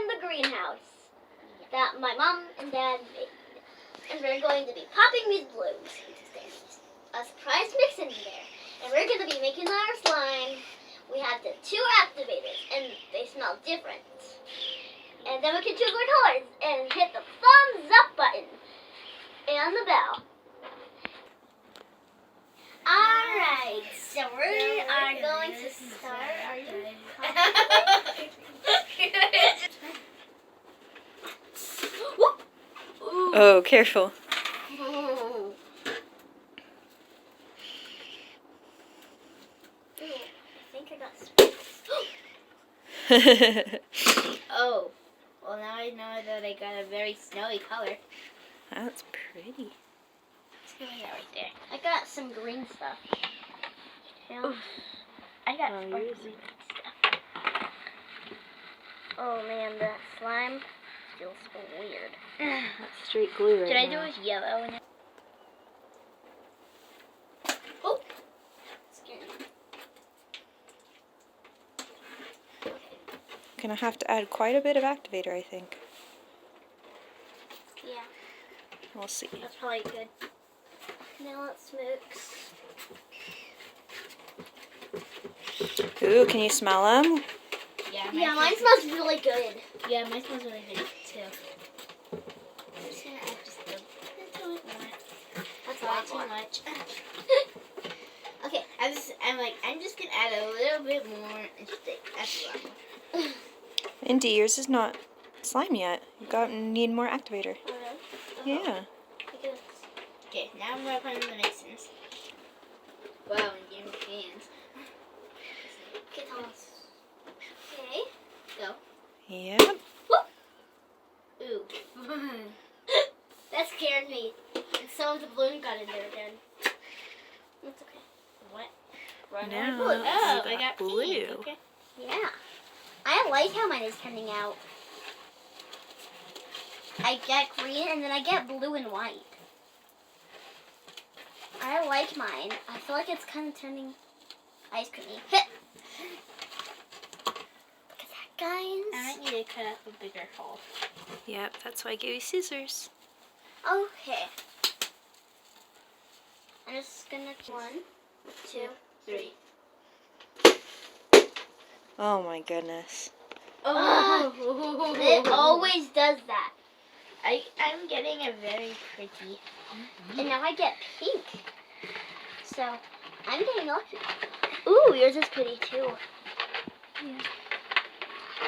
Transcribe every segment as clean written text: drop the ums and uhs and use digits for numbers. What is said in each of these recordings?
the greenhouse that my mom and dad made. And we're going to be popping these blues. There's a surprise mix in there. And we're going to be making our slime. We have the 2 activators, and they smell different. And then we can choose our colors and hit the thumbs up button and the bell. Alright, so we are going to start. Are you? Oh, careful. Ooh. I think I got sprinkles. Oh, well now I know that I got a very snowy color. That's pretty. Snowy right there. I got some green stuff. Yeah. I got yours. stuff. Oh man, the slime feels so weird. That's straight glue right Should I now. do it yellow? And Oh! Scared me. Gonna have to add quite a bit of activator, I think. Yeah, We'll see. that's probably good. Now let's mix. Ooh, can you smell them? Yeah, mine smells really good. Yeah, mine smells really good too. I'm just gonna add just a little bit more. That's Not a lot too more. much. Okay. I'm just gonna add a little bit more and stick. That's a lot more. Indy, yours is not slime yet. You need more activator. Oh, really? Yeah. Because Okay, now I'm gonna put in the mixins. Wow, and give me hands. okay, Thomas. Okay. Go. Yep. Ooh. That scared me. And some of the balloon got in there again. That's okay. What? Run Now blue. Oh, we I got got blue. pink. Okay. Yeah. I like how mine is turning out. I get green and then I get blue and white. I like mine. I feel like it's kind of turning ice creamy. Look at that, guys. I might need to cut up a bigger hole. Yep, that's why I gave you scissors. Okay. I'm just gonna 1, 2, 3. Oh my goodness. Oh. It always does that. I'm getting a very pretty. And now I get pink. So I'm getting lucky. Ooh, yours is pretty too. Yeah.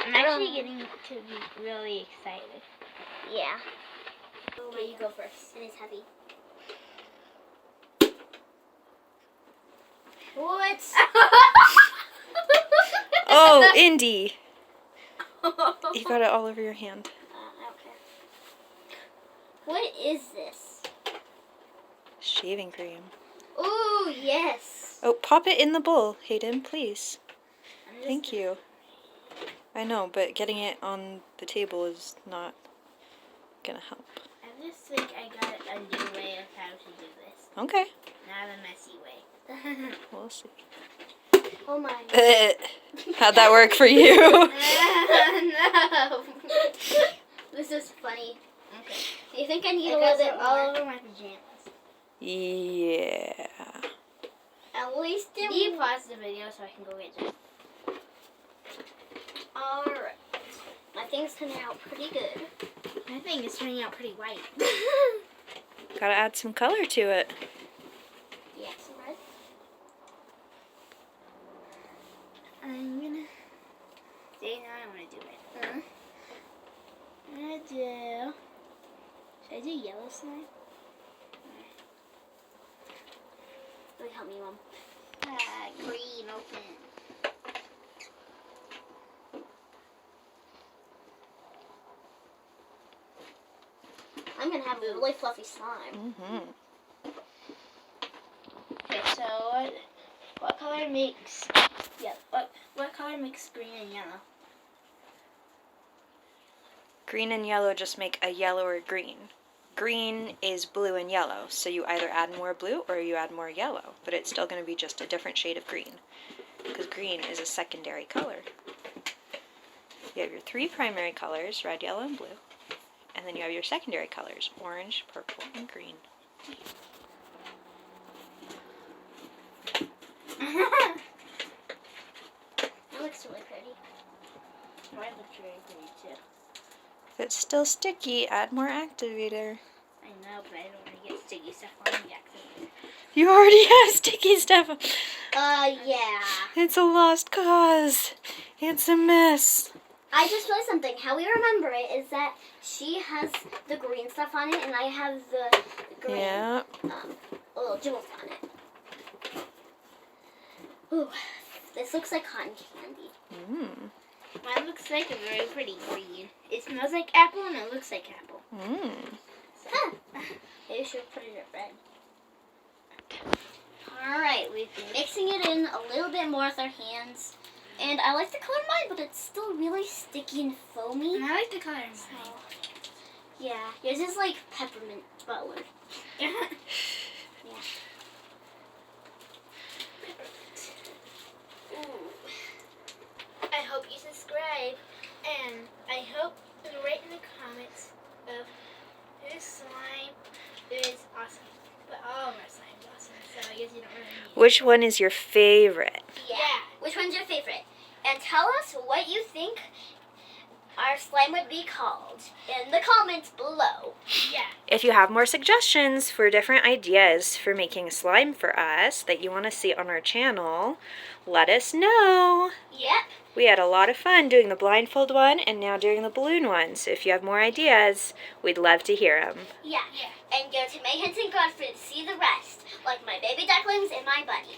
I'm actually getting to be really excited. Yeah. Okay, you go first. It is heavy. What? Oh, Indy! You got it all over your hand. Okay. What is this? Shaving cream. Ooh, yes. Oh, pop it in the bowl, Hayden, please. I'm just Thank you. I know, but getting it on the table is not gonna help. I just think I got a new way of how to do this. Okay, Not a messy way. we'll see. Oh my. How'd that work for you? No. This is funny. Okay. Do you think I need I a got little bit some all more? over my pajamas. Yeah. At least Do it you pause the video so I can go get them? Alright. My thing's turning out pretty good. My thing is turning out pretty white. Gotta add some color to it. Yeah, some red. I'm gonna. See, now I want to do it. I'm gonna do. Should I do yellow slime? Wait, help me, Mom. Green open. I'm gonna have a really fluffy slime. Mm-hmm. Okay, so what color makes what color makes green and yellow? Green and yellow just make a yellower green. Green is blue and yellow, so you either add more blue or you add more yellow, but it's still going to be just a different shade of green, because green is a secondary color. You have your 3 primary colors, red, yellow, and blue. And then you have your secondary colors, orange, purple, and green. That looks really pretty. Mine looks very pretty too. If it's still sticky, add more activator. I know, but I don't want to get sticky stuff on the activator. You already have sticky stuff. Yeah. It's a lost cause. It's a mess. I just realized something. How we remember it is that she has the green stuff on it, and I have the green Yeah. little jewels on it. Ooh, this looks like cotton candy. Mmm. Mine looks like a very pretty green. It smells like apple and it looks like apple. Mmm. Huh. Maybe we should put it in red. Alright, we've been mixing it in a little bit more with our hands. And I like the color mine, but it's still really sticky and foamy. And I like the color in So, mine. yeah, yours is like peppermint colored. Yeah. Ooh. I hope you subscribe, and I hope you write in the comments of whose slime is awesome. But all of our slime is awesome, so I guess you don't really need Which one is your favorite? Yeah. Which one's your favorite? And tell us what you think our slime would be called in the comments below. Yeah. If you have more suggestions for different ideas for making slime for us that you want to see on our channel, let us know. Yep. We had a lot of fun doing the blindfold one and now doing the balloon one. So if you have more ideas, we'd love to hear them. Yeah. And go to my Hinton-Godfrey to see the rest, like my baby ducklings and my bunny.